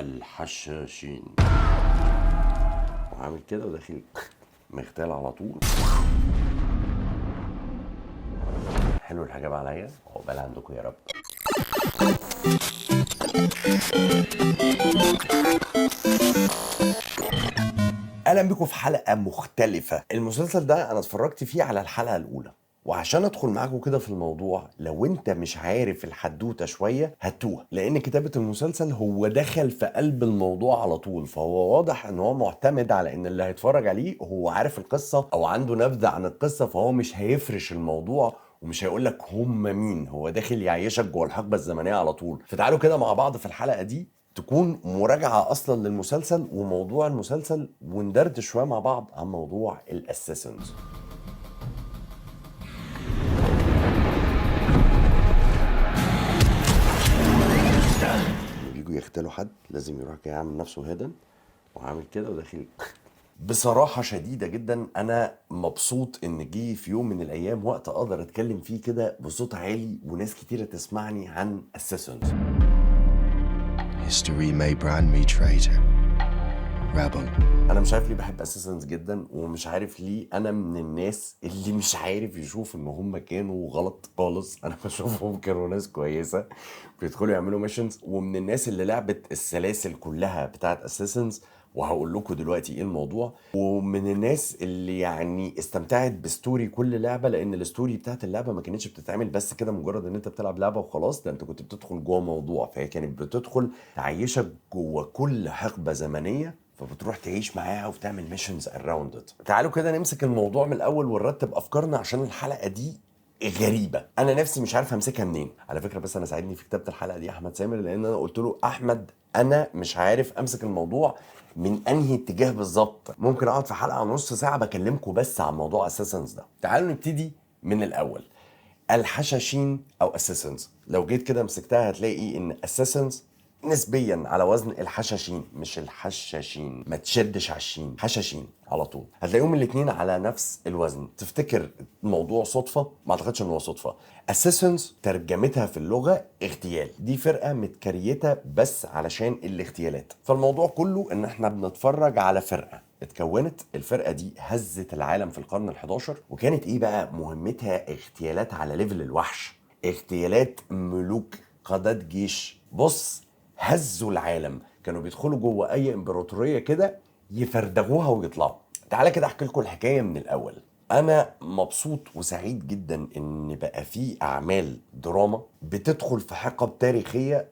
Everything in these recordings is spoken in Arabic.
الحشاشين، وعامل كده وداخل مغتال على طول. حلو الحجاب عليا، عقبال عندكم يا رب. اهلا بكم في حلقه مختلفه. المسلسل ده انا اتفرجت فيه على الحلقه الاولى، وعشان ادخل معاكم كده في الموضوع، لو انت مش عارف الحدوته شويه هتوه، لان كتابه المسلسل هو دخل في قلب الموضوع على طول، فهو واضح ان هو معتمد على ان اللي هيتفرج عليه هو عارف القصه او عنده نبذه عن القصه، فهو مش هيفرش الموضوع ومش هيقول لك هم مين، هو داخل يعيشك جوه الحقبه الزمنيه على طول. فتعالوا كده مع بعض في الحلقه دي تكون مراجعة أصلا للمسلسل وموضوع المسلسل، وندردش شوية مع بعض عن موضوع الأساسنز. يجوا يختلوا حد لازم يروح جاي عامل نفسه هيدن وعامل كده وداخل. بصراحة شديدة جدا أنا مبسوط إن جه في يوم من الأيام وقت أقدر أتكلم فيه كده بصوت عالي وناس كتيرة تسمعني عن أساسنز. History may brand me traitor, rebel. انا مش عارف ليه بحب اساسنز جدا، ومش عارف ليه انا من الناس اللي مش عارف يشوف ان هم كانوا غلط خالص. انا بشوفهم كانوا ناس كويسه بيدخلوا يعملوا ميشنز، ومن الناس اللي لعبت السلاسل كلها بتاعت اساسنز، وهقول لكم دلوقتي ايه الموضوع. ومن الناس اللي يعني استمتعت بستوري كل لعبه، لان الستوري بتاعت اللعبه ما كانتش بتتعمل بس كده مجرد ان انت بتلعب لعبه وخلاص، ده انت كنت بتدخل جوه موضوع، فهي كانت بتدخل تعيشك جوه كل حقبه زمنيه، فبتروح تعيش معاها وبتعمل ميشنز اراوند ات. تعالوا كده نمسك الموضوع من الاول ونرتب افكارنا، عشان الحلقه دي غريبه، انا نفسي مش عارف امسكها منين. على فكره بس انا ساعدني في كتابه الحلقه دي احمد سامر، لان انا قلت له احمد انا مش عارف امسك الموضوع من انهي اتجاه بالظبط، ممكن اقعد في حلقه ونص ساعه بكلمكم بس عن موضوع اساسنز ده. تعالوا نبتدي من الاول. الحشاشين او اساسنز، لو جيت كده مسكتها هتلاقي ان اساسنز نسبيا على وزن الحشاشين، مش الحشاشين، ما تشدش على الشين، حشاشين على طول. هتلاقيهم الاثنين على نفس الوزن. تفتكر الموضوع صدفه؟ ما اعتقدش ان هو صدفه. اساسنز ترجمتها في اللغه اغتيال، دي فرقه متكريته بس علشان الاغتيالات، فالموضوع كله ان احنا بنتفرج على فرقه اتكونت. الفرقه دي هزت العالم في القرن ال11، وكانت ايه بقى مهمتها؟ اغتيالات على ليفل الوحش، اغتيالات ملوك، قادات جيش. بص، هزوا العالم، كانوا بيدخلوا جوه اي امبراطوريه كده يفردغوها ويطلعوا. تعالى كده احكي لكم الحكايه من الاول. انا مبسوط وسعيد جدا ان بقى في اعمال دراما بتدخل في حقب تاريخيه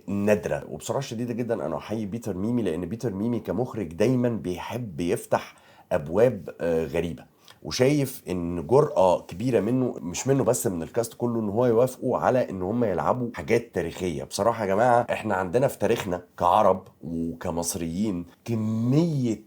نادره، وبصراحه شديده جدا انا احيي بيتر ميمي، لان بيتر ميمي كمخرج دايما بيحب يفتح ابواب غريبه، وشايف ان جرأة كبيرة منه، مش منه بس، من الكاست كله، ان هو يوافقوا على ان هم يلعبوا حاجات تاريخية. بصراحة يا جماعة احنا عندنا في تاريخنا كعرب وكمصريين كمية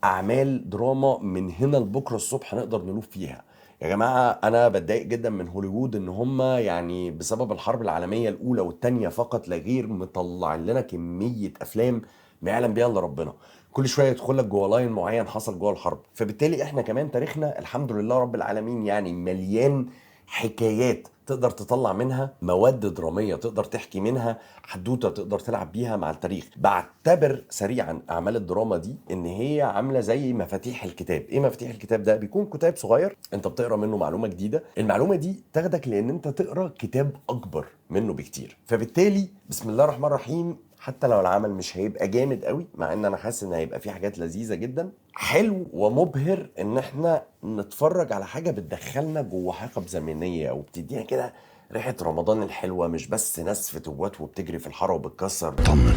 اعمال دراما من هنا لبكرة الصبح نقدر نلوف فيها. يا جماعة أنا بتضايق جدا من هوليوود إن هم يعني بسبب الحرب العالمية الأولى والتانية فقط لا غير مطلع لنا كمية أفلام ما يعلم بيها إلا ربنا، كل شويه يدخل لك جوه لاين معين حصل جوه الحرب. فبالتالي احنا كمان تاريخنا الحمد لله رب العالمين يعني مليان حكايات تقدر تطلع منها مواد دراميه، تقدر تحكي منها حدوته تقدر تلعب بيها مع التاريخ. بعتبر سريعا اعمال الدراما دي ان هي عامله زي مفاتيح الكتاب. ايه مفاتيح الكتاب ده؟ بيكون كتاب صغير انت بتقرا منه معلومه جديده، المعلومه دي تاخدك لان انت تقرا كتاب اكبر منه بكتير. فبالتالي بسم الله الرحمن الرحيم، حتى لو العمل مش هيبقى جامد قوي، مع ان انا حاسس ان هيبقى فيه حاجات لذيذه جدا، حلو ومبهر ان احنا نتفرج على حاجه بتدخلنا جوه حقب زمنيه وبتدينا كده ريحه رمضان الحلوه، مش بس ناس فتوات وبتجري في الحاره وبتكسر. طمن،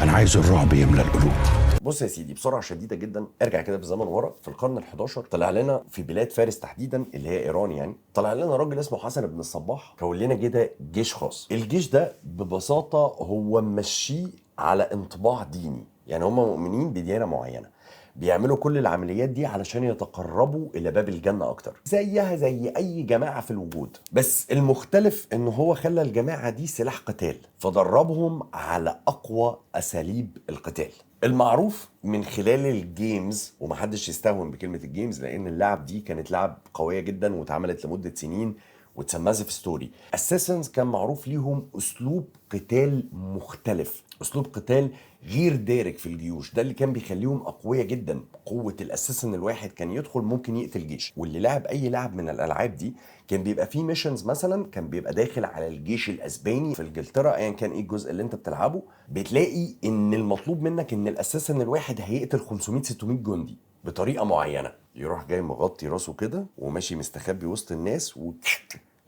انا عايز الرعب يملى القلوب. بص يا سيدي، بسرعه شديده جدا ارجع كده بالزمن ورا. في القرن ال11 طلع لنا في بلاد فارس تحديدا اللي هي ايران، يعني طلع لنا راجل اسمه حسن بن الصباح، كون لنا كده جيش خاص. الجيش ده ببساطه هو ماشيه على انطباع ديني، يعني هم مؤمنين بديانه معينه، بيعملوا كل العمليات دي علشان يتقربوا الى باب الجنه اكتر، زيها زي اي جماعه في الوجود. بس المختلف ان هو خلى الجماعه دي سلاح قتال، فدربهم على اقوى اساليب القتال المعروف من خلال الجيمز. ومحدش يستهون بكلمه الجيمز، لان اللعب دي كانت لعب قويه جدا واتعملت لمده سنين وتسمى في ستوري. اساسنز كان معروف ليهم اسلوب قتال مختلف، اسلوب قتال غير دارج في الجيوش، ده اللي كان بيخليهم اقوياء جدا. قوه الاساسن الواحد كان يدخل ممكن يقتل جيش. واللي لعب اي لعب من الالعاب دي كان بيبقى فيه ميشنز، مثلا كان بيبقى داخل على الجيش الاسباني في انجلترا، ايا كان ايه الجزء اللي انت بتلعبه، بتلاقي ان المطلوب منك ان الاساسن الواحد هيقتل 500 600 جندي بطريقه معينه. يروح جاي مغطي راسه كده وماشي مستخبي وسط الناس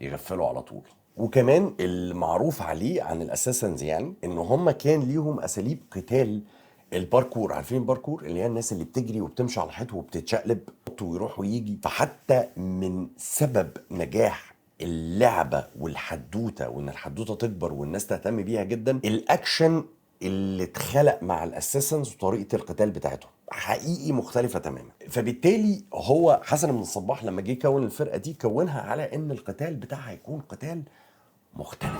ويغفله على طول. وكمان المعروف عليه عن الاساسنز يعني ان هم كان ليهم اساليب قتال. الباركور، عارفين الباركور اللي هي الناس اللي بتجري وبتمشي على الحيط وبتتشقلب ويروح ويجي. فحتى من سبب نجاح اللعبه والحدوته وان الحدوته تكبر والناس تهتم بيها جدا، الاكشن اللي اتخلق مع الاساسنز وطريقه القتال بتاعتهم حقيقي مختلفه تماما. فبالتالي هو حسن بن الصباح لما جه كون الفرقه دي كونها على ان القتال بتاعها يكون قتال مختلف.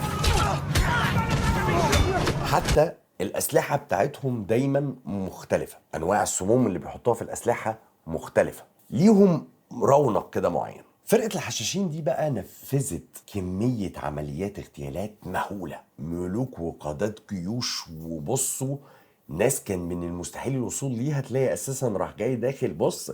حتى الأسلحة بتاعتهم دايما مختلفة، أنواع السموم اللي بيحطوها في الأسلحة مختلفة، ليهم رونق كده معين. فرقة الحشاشين دي بقى نفذت كمية عمليات اغتيالات مهولة، ملوك وقادات جيوش. وبصوا ناس كان من المستحيل الوصول ليها، تلاقي أساسا راح جاي داخل بص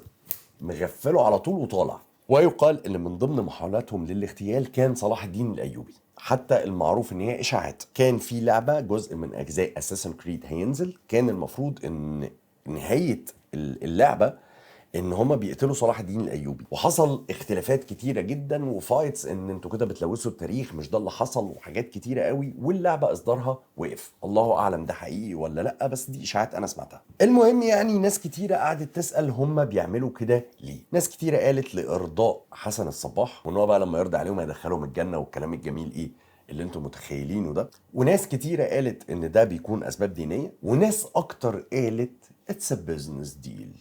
مغفله على طول وطالع. ويقال ان من ضمن محاولاتهم للاغتيال كان صلاح الدين الايوبي. حتى المعروف ان هي اشاعات. كان في لعبه جزء من اجزاء اساسن كريد هينزل، كان المفروض ان نهايه اللعبه ان هما بيقتلوا صلاح الدين الايوبي، وحصل اختلافات كتيره جدا وفايتس ان انتوا كده بتلوثوا التاريخ، مش ده اللي حصل، وحاجات كتيره قوي. واللعبه اصدارها وقف، الله اعلم ده حقيقي ولا لا، بس دي اشاعات انا سمعتها. المهم يعني ناس كتيره قعدت تسال هما بيعملوا كده ليه. ناس كتيره قالت لارضاء حسن الصباح، وان هو بقى لما يرضى عليهم هيدخلهم الجنه والكلام الجميل ايه اللي انتم متخيلينه ده. وناس كتيره قالت ان ده بيكون اسباب دينيه، وناس اكتر قالت اتس ا بزنس ديل،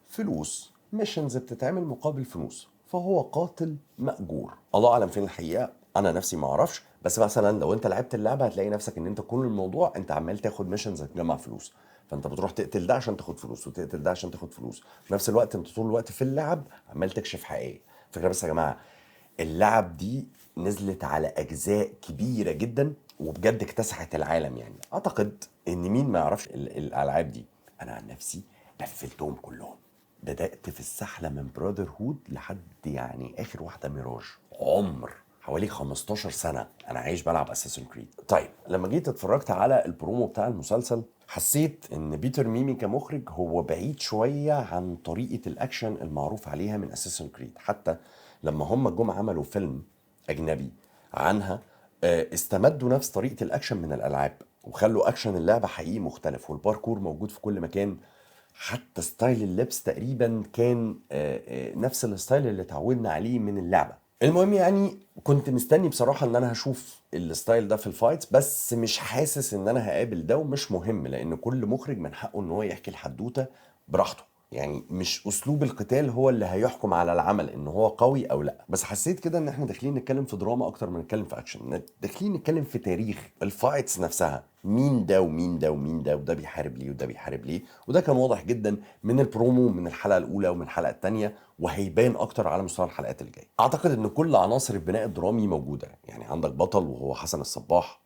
فلوس، ميشنز بتتعمل مقابل فلوس، فهو قاتل مأجور. الله اعلم فين الحقيقه، انا نفسي ما اعرفش. بس مثلا لو انت لعبت اللعبه هتلاقي نفسك ان انت كل الموضوع انت عمال تاخد ميشنز تجمع فلوس، فانت بتروح تقتل ده عشان تاخد فلوس وتقتل ده عشان تاخد فلوس. في نفس الوقت انت طول الوقت في اللعب عمال تكشف حقيقه. فكره بس يا جماعه، اللعب دي نزلت على اجزاء كبيره جدا وبجد اكتسحت العالم. يعني اعتقد ان مين ما يعرفش الالعاب دي. انا عن نفسي قفلتهم كلهم، بدأت في السحلة من براذر هود لحد يعني آخر واحدة ميراج. عمر حوالي 15 سنة أنا عايش بلعب أساسن كريد. طيب لما جيت اتفرجت على البرومو بتاع المسلسل حسيت إن بيتر ميمي كمخرج هو بعيد شوية عن طريقة الأكشن المعروف عليها من أساسن كريد. حتى لما هم جم عملوا فيلم أجنبي عنها استمدوا نفس طريقة الأكشن من الألعاب وخلوا أكشن اللعبة حقيقي مختلف، والباركور موجود في كل مكان. حتى ستايل اللبس تقريبا كان نفس الستايل اللي اتعودنا عليه من اللعبه. المهم يعني كنت مستني بصراحه ان انا هشوف الستايل ده في الفايتس، بس مش حاسس ان انا هقابل ده، ومش مهم لان كل مخرج من حقه ان هو يحكي الحدوته براحته. يعني مش اسلوب القتال هو اللي هيحكم على العمل ان هو قوي او لا. بس حسيت كده ان احنا داخلين نتكلم في دراما اكتر من نتكلم في اكشن، داخلين نتكلم في تاريخ الفايتس نفسها، مين ده ومين ده ومين ده، وده بيحارب ليه وده بيحارب ليه. وده كان واضح جدا من البرومو من الحلقه الاولى ومن الحلقه الثانيه، وهيبان اكتر على مستوى الحلقات اللي جايه. اعتقد ان كل عناصر البناء الدرامي موجوده. يعني عندك بطل وهو حسن الصباح،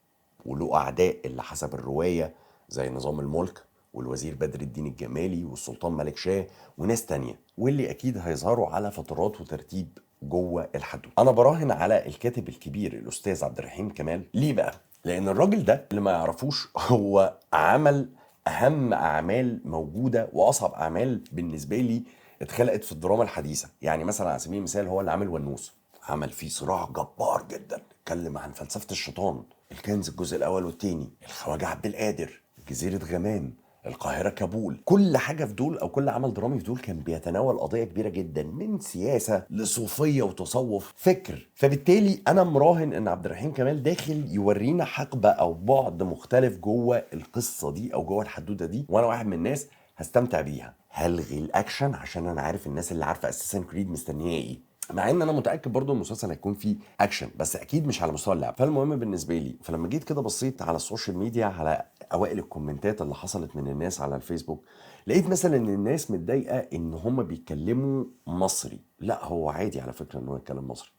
وله اعداء اللي حسب الروايه زي نظام الملك والوزير بدر الدين الجمالي والسلطان ملك شاه وناس تانية، واللي اكيد هيظهروا على فترات وترتيب جوه الحدوته. انا براهن على الكاتب الكبير الاستاذ عبد الرحيم كمال. ليه بقى؟ لان الراجل ده اللي ما يعرفوش هو عمل اهم اعمال موجوده واصعب اعمال بالنسبه لي اتخلقت في الدراما الحديثه. يعني مثلا على سبيل المثال هو اللي عامل ونوس، عمل فيه صراع جبار جدا، اتكلم عن فلسفه الشيطان، الكنز الجزء الاول والثاني، الخواجه عبد القادر، جزيره غمام، القاهرة كابول. كل حاجة في دول أو كل عمل درامي في دول كان بيتناول قضية كبيرة جدا، من سياسة لصوفية وتصوف فكر. فبالتالي أنا مراهن إن عبد الرحيم كمال داخل يورينا حقبة أو بعد مختلف جوه القصة دي أو جوه الحدودة دي، وأنا واحد من الناس هستمتع بيها. هلغي الأكشن عشان أنا عارف الناس اللي عارفة أساسا كريد مستنية إيه، مع ان انا متاكد برضو المسلسل هيكون فيه اكشن بس اكيد مش على مستوى اللعب. فالمهم بالنسبه لي، فلما جيت كده بصيت على السوشيال ميديا على اوائل الكومنتات اللي حصلت من الناس على الفيسبوك، لقيت مثلا ان الناس متضايقه ان هم بيتكلموا مصري. لا هو عادي على فكره ان هو يتكلم مصري،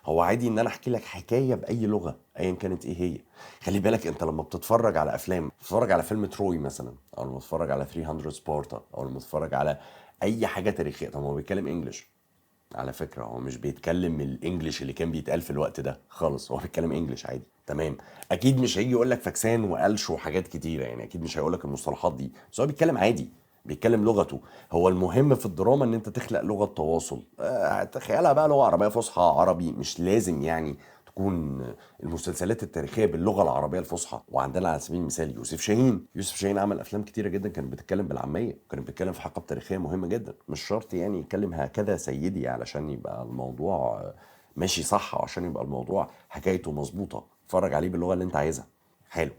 هو عادي ان انا احكي لك حكايه باي لغه ايا كانت ايه هي. خلي بالك انت لما بتتفرج على افلام، بتتفرج على فيلم تروي مثلا، او لما بتتفرج على 300 سبارتا، او لما بتتفرج على اي حاجه تاريخيه، طب هو بيتكلم انجلش. على فكرة هو مش بيتكلم الانجليش اللي كان بيتقال في الوقت ده خالص، هو بيتكلم انجليش عادي تمام. اكيد مش هيجي يقول لك فاكسان وقلش وحاجات كتيرة، يعني اكيد مش هيقول لك المصطلحات دي، بس هو بيتكلم عادي، بيتكلم لغته. هو المهم في الدراما ان انت تخلق لغة تواصل، تخيلها بقى لغة عربية فصحى عربي، مش لازم يعني تكون المسلسلات التاريخيه باللغه العربيه الفصحى. وعندنا على سبيل المثال يوسف شاهين عمل افلام كتيره جدا كانت بتتكلم بالعاميه، كانت بتتكلم في حقب تاريخيه مهمه جدا. مش شرط يعني يتكلم هكذا سيدي علشان يبقى الموضوع ماشي صح، عشان يبقى الموضوع حكايته مظبوطه. اتفرج عليه باللغه اللي انت عايزها. حلو.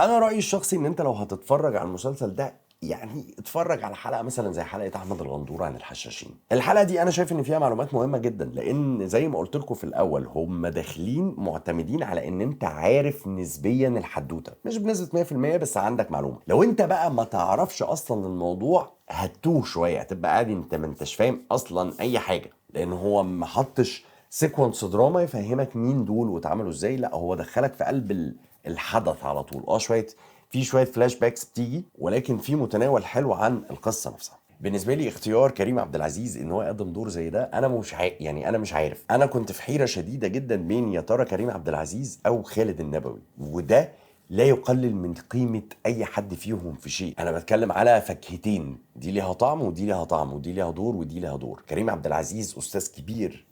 انا رايي الشخصي ان انت لو هتتفرج على المسلسل ده، يعني اتفرج على حلقه مثلا زي حلقه احمد الغندور عن الحشاشين. الحلقه دي انا شايف ان فيها معلومات مهمه جدا، لان زي ما قلت لكم في الاول هم داخلين معتمدين على ان انت عارف نسبيا الحدوته، مش بنسبه 100% بس عندك معلومه. لو انت بقى ما تعرفش اصلا الموضوع هتوه شويه، هتبقى قاعد انت ما انتش فاهم اصلا اي حاجه، لان هو ما حطش سيكونس دراما يفهمك مين دول واتعملوا ازاي. لا هو دخلك في قلب الحدث على طول. شويه فلاش باكس بتيجي، ولكن في متناول حلو عن القصه نفسها. بالنسبه لي اختيار كريم عبد العزيز ان هو يقدم دور زي ده، انا مش يعني انا مش عارف. انا كنت في حيره شديده جدا بين يا ترى كريم عبد العزيز او خالد النبوي، وده لا يقلل من قيمة أي حد فيهم في شيء. أنا بتكلم على فكهتين، دي ليها طعم ودي ليها طعم، ودي ليها دور ودي ليها دور. كريم عبد العزيز أستاذ كبير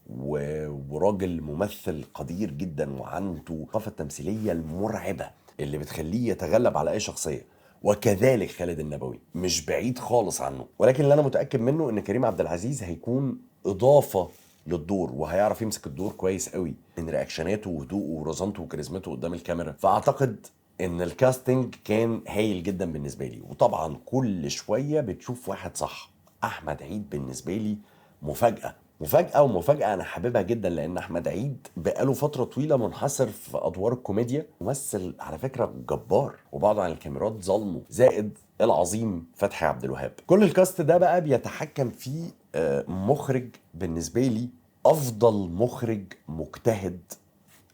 وراجل ممثل قدير جدا، وعنده الثقافة التمثيلية المرعبة اللي بتخليه يتغلب على أي شخصية. وكذلك خالد النبوي مش بعيد خالص عنه، ولكن اللي أنا متأكد منه إن كريم عبد العزيز هيكون إضافة للدور، وهيعرف يمسك الدور كويس قوي من رياكشناته وهدوءه ورزانته وكاريزمته قدام الكاميرا. فاعتقد ان الكاستنج كان هايل جدا بالنسبه لي. وطبعا كل شويه بتشوف واحد صح. احمد عيد بالنسبه لي مفاجاه انا حاببها جدا، لان احمد عيد بقاله فتره طويله منحصر في ادوار الكوميديا. ممثل على فكره جبار، وبعده عن الكاميرات ظلمه، زائد العظيم فتحي عبد الوهاب. كل الكاست ده بقى بيتحكم فيه مخرج بالنسبه لي افضل مخرج مجتهد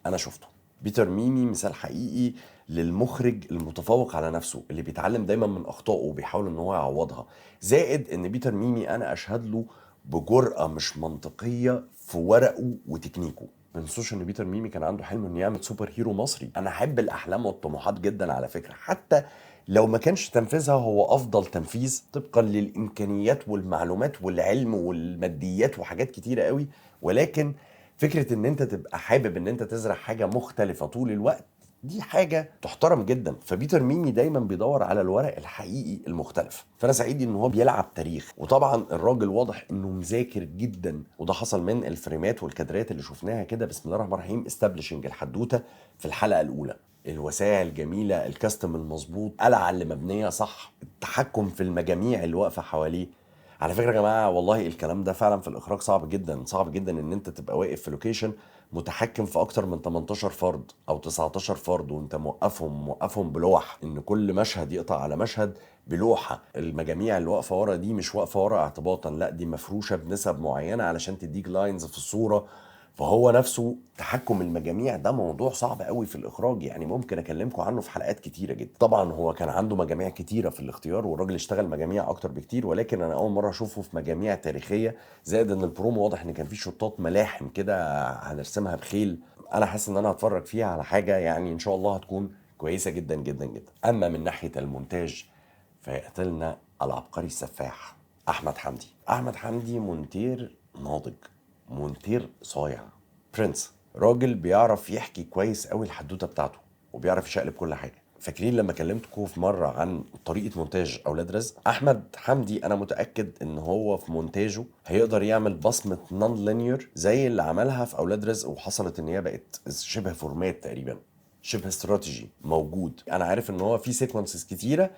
انا شفته. بيتر ميمي مثال حقيقي للمخرج المتفوق على نفسه، اللي بيتعلم دايما من اخطائه وبيحاول ان هو يعوضها. زائد ان بيتر ميمي انا اشهد له بجرأة مش منطقية في ورقه وتكنيكه. ما تنسوش ان بيتر ميمي كان عنده حلم انه يعمل سوبر هيرو مصري. انا احب الاحلام والطموحات جدا على فكرة، حتى لو ما كانش تنفيذها هو افضل تنفيذ طبقا للامكانيات والمعلومات والعلم والماديات وحاجات كتيرة قوي. ولكن فكرة ان انت تبقى حابب ان انت تزرع حاجة مختلفة طول الوقت، دي حاجة تحترم جدا. فبيتر ميمي دايما بيدور على الورق الحقيقي المختلف. فانا سعيد ان هو بيلعب تاريخ، وطبعا الراجل واضح انه مذاكر جدا، وده حصل من الفريمات والكادرات اللي شفناها كده. بسم الله الرحمن الرحيم، استابليشنج الحدوتة في الحلقة الاولى، الوسائع الجميلة، الكاستم المظبوط، القلعة اللي مبنية صح، التحكم في المجاميع اللي واقفة حواليه. على فكره يا جماعه والله الكلام ده فعلا في الاخراج صعب جدا، صعب جدا ان انت تبقى واقف في لوكيشن متحكم في اكتر من 18 فرد او 19 فرد، وانت موقفهم بلوح، ان كل مشهد يقطع على مشهد بلوحه. المجاميع اللي واقفه ورا دي مش واقفه ورا اعتباطا، لا دي مفروشه بنسب معينه علشان تديك لاينز في الصوره. فهو نفسه تحكم المجاميع ده موضوع صعب قوي في الاخراج، يعني ممكن اكلمكم عنه في حلقات كتيره جدا. طبعا هو كان عنده مجاميع كتيره في الاختيار، والراجل اشتغل مجاميع اكتر بكتير، ولكن انا اول مره اشوفه في مجاميع تاريخيه. زائد ان البرومو واضح ان كان فيه شطات ملاحم كده هنرسمها بخيل. انا حاسس ان انا هتفرج فيها على حاجه يعني ان شاء الله هتكون كويسه جدا جدا جدا. اما من ناحيه المونتاج فيقتلنا العبقري السفاح احمد حمدي مونتير ناضج، مونتير صايع، برنس، راجل بيعرف يحكي كويس قوي الحدوته بتاعته، وبيعرف يشقلب كل حاجه. فاكرين لما كلمتكم في مره عن طريقه مونتاج اولاد رزق؟ احمد حمدي انا متاكد ان هو في مونتاجه هيقدر يعمل بصمه نون لينير زي اللي عملها في اولاد رزق، وحصلت ان هي بقت شبه فورمات تقريبا، شبه استراتيجي موجود. انا عارف ان هو في سيكونسز كتيره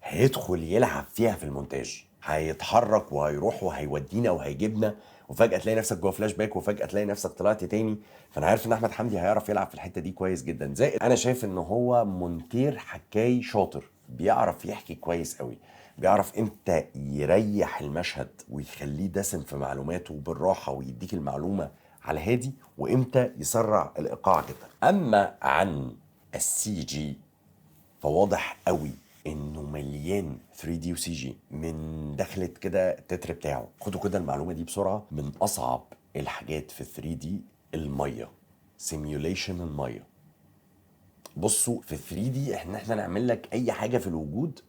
هيدخل يلعب فيها في المونتاج، هيتحرك وهيروح وهيودينا وهيجيبنا، وفجأة تلاقي نفسك جوه فلاش باك، وفجأة تلاقي نفسك طلعت تاني. فانا عارف ان احمد حمدي هيعرف يلعب في الحتة دي كويس جدا. زائد انا شايف ان هو مونتير حكاي شاطر، بيعرف يحكي كويس قوي، بيعرف امتى يريح المشهد ويخليه دسم في معلوماته بالراحة، ويديك المعلومة على هادي وامتى يسرع الايقاع جدا. اما عن السي جي فواضح قوي انه مليان 3 دي وسي جي من دخلة كده التتر بتاعه. خدوا كده المعلومه دي بسرعه، من اصعب الحاجات في 3 دي الميه، سيميوليشن الميه. بصوا في 3 دي احنا نعمل لك اي حاجه في الوجود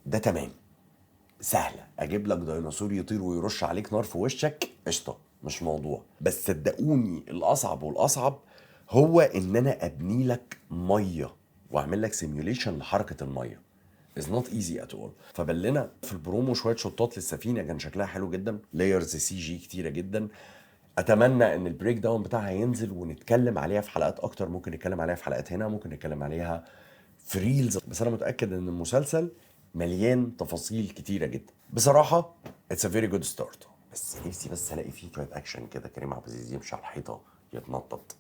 ده تمام، سهله. اجيب لك ديناصور يطير ويرش عليك نار في وشك، قشطه، مش موضوع. بس صدقوني الاصعب والاصعب هو ان انا ابني لك ميه واعمل لك سيميوليشن لحركه الميه. It's not easy at all. فبلنا في البرومو شويه شوطات للسفينه كان شكلها حلو جدا، لايرز سي جي كتيره جدا. اتمنى ان البريك داون بتاعها ينزل ونتكلم عليها في حلقات اكتر. ممكن نتكلم عليها في حلقات هنا، ممكن نتكلم عليها في ريلز. بس انا متاكد ان المسلسل مليان تفاصيل كتيره جدا. بصراحه اتس ا فيري جود ستارت. بس نفسي بس الاقي فيه شويه اكشن كده، كريم عبد العزيز يمشي على الحيطه يتنطط.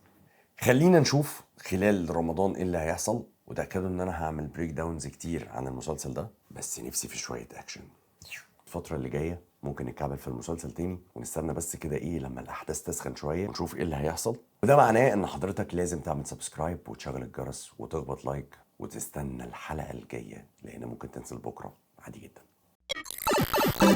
خلينا نشوف خلال رمضان ايه اللي هيحصل، وتاكدوا ان انا هعمل بريك داونز كتير عن المسلسل ده. بس نفسي في شويه اكشن. الفترة اللي جاية ممكن نتكعبل في المسلسل تاني ونستنى بس كده ايه لما الأحداث تسخن شوية ونشوف ايه اللي هيحصل. وده معناه ان حضرتك لازم تعمل سبسكرايب وتشغل الجرس وتخبط لايك وتستنى الحلقة الجاية، لأن ممكن تنزل بكرة عادي جدا.